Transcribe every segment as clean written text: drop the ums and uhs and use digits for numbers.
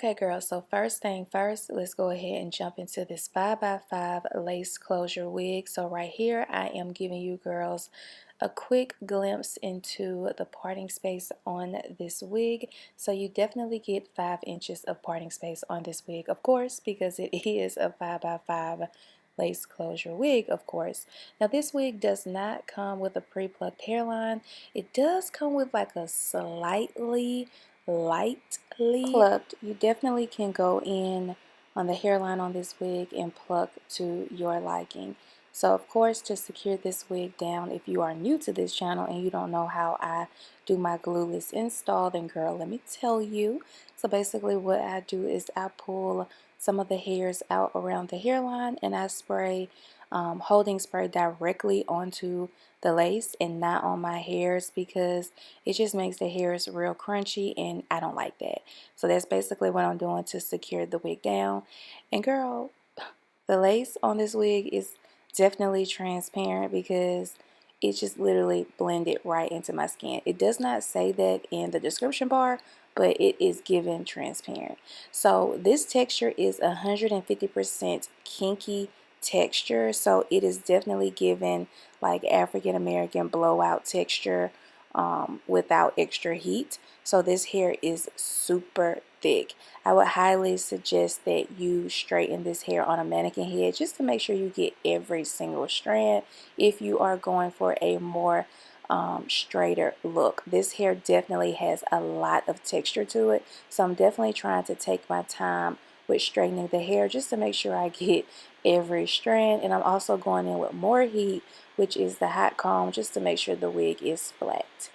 Okay, girls, so first thing first, let's go ahead and jump into this 5x5 lace closure wig. So right here, I am giving you girls a quick glimpse into the parting space on this wig. So you definitely get 5 inches of parting space on this wig, of course, because it is a 5x5 lace closure wig, of course. Now this wig does not come with a pre-plucked hairline. It does come with like a slightly lightly plucked. You definitely can go in on the hairline on this wig and pluck to your liking. So of course, to secure this wig down, if you are new to this channel and you don't know how I do my glueless install, then girl, let me tell you. So basically what I do is I pull some of the hairs out around the hairline and I spray holding spray directly onto the lace and not on my hairs, because it just makes the hairs real crunchy and I don't like that. So that's basically what I'm doing to secure the wig down. And girl, the lace on this wig is definitely transparent because it just literally blended right into my skin. It does not say that in the description bar, but it is given transparent. So this texture is 150% kinky texture, so it is definitely given like African American blowout texture without extra heat. So this hair is super thick. I would highly suggest that you straighten this hair on a mannequin head just to make sure you get every single strand if you are going for a more straighter look. This hair definitely has a lot of texture to it, so I'm definitely trying to take my time with straightening the hair just to make sure I get every strand. And I'm also going in with more heat, which is the hot comb, just to make sure the wig is flat.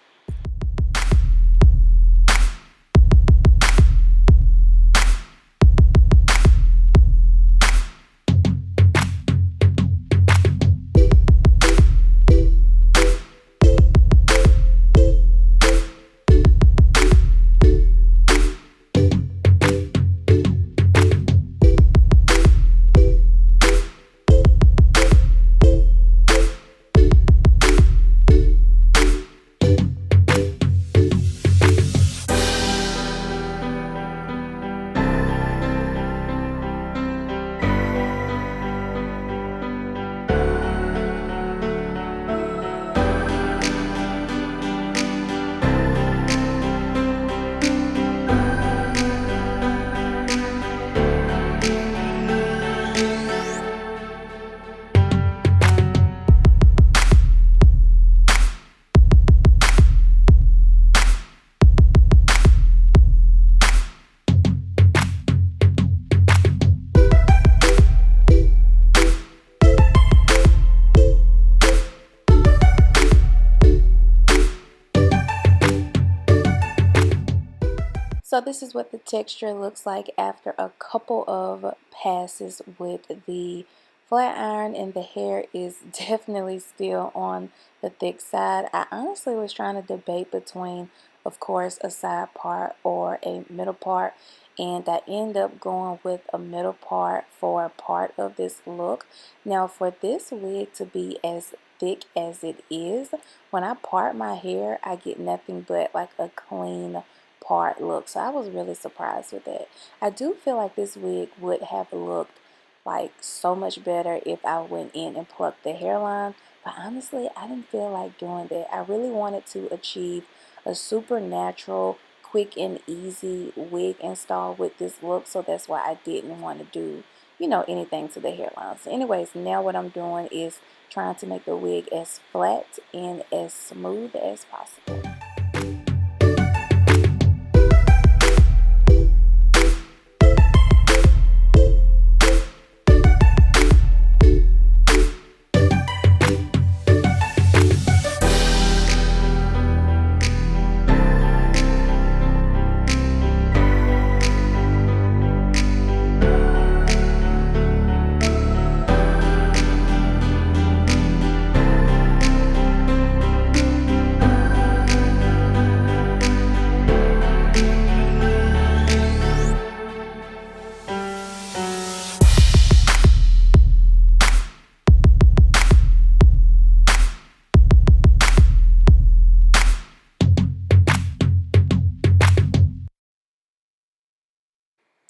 So this is what the texture looks like after a couple of passes with the flat iron, and the hair is definitely still on the thick side. I honestly was trying to debate between, of course, a side part or a middle part, and I end up going with a middle part for part of this look. Now for this wig to be as thick as it is, when I part my hair, I get nothing but like a clean part look. So I was really surprised with that. I do feel like this wig would have looked like so much better if I went in and plucked the hairline, but honestly I didn't feel like doing that. I really wanted to achieve a super natural, quick and easy wig install with this look, so that's why I didn't want to do, you know, anything to the hairline. So anyways, now what I'm doing is trying to make the wig as flat and as smooth as possible.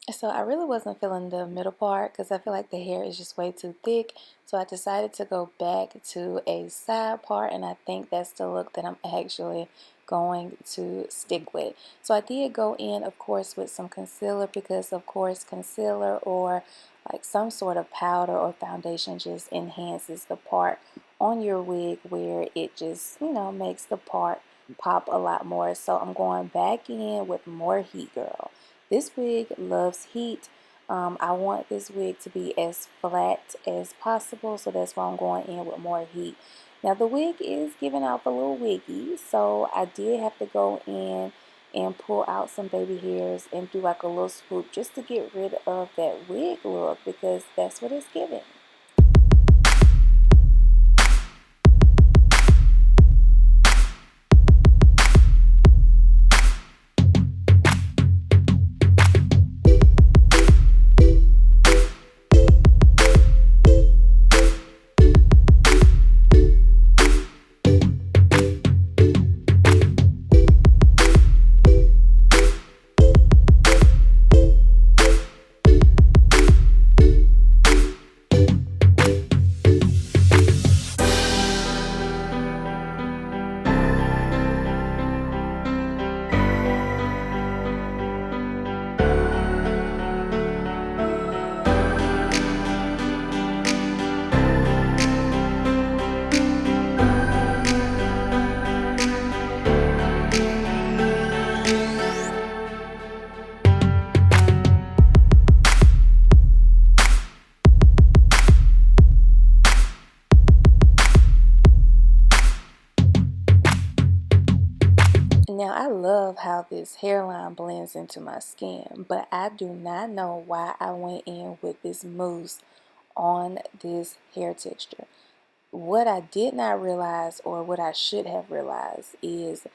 So I really wasn't feeling the middle part because I feel like the hair is just way too thick. So I decided to go back to a side part, and I think that's the look that I'm actually going to stick with. So I did go in, of course, with some concealer because, of course, concealer or like some sort of powder or foundation just enhances the part on your wig where it just, makes the part pop a lot more. So I'm going back in with more heat, girl. This wig loves heat. I want this wig to be as flat as possible, so that's why I'm going in with more heat. Now the wig is giving out a little wiggy, so I did have to go in and pull out some baby hairs and do like a little swoop just to get rid of that wig look because that's what it's giving. Now, I love how this hairline blends into my skin, but I do not know why I went in with this mousse on this hair texture. What I did not realize, or what I should have realized, is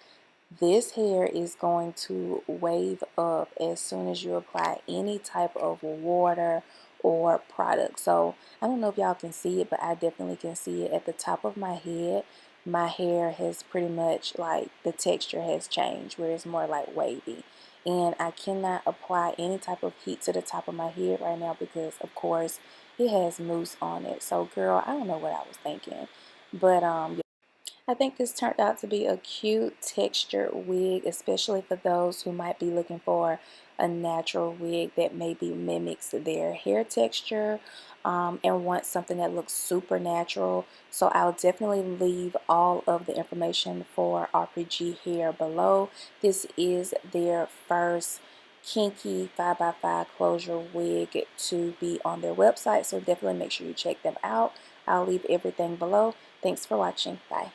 this hair is going to wave up as soon as you apply any type of water or product. So I don't know if y'all can see it, but I definitely can see it at the top of my head. My hair has pretty much, like, the texture has changed where it's more like wavy. And I cannot apply any type of heat to the top of my head right now because, of course, it has mousse on it. So girl, I don't know what I was thinking. But I think this turned out to be a cute textured wig, especially for those who might be looking for a natural wig that maybe mimics their hair texture and want something that looks super natural. So I'll definitely leave all of the information for RPG hair below. This is their first Kinky 5x5 closure wig to be on their website, so definitely make sure you check them out. I'll leave everything below. Thanks for watching. Bye.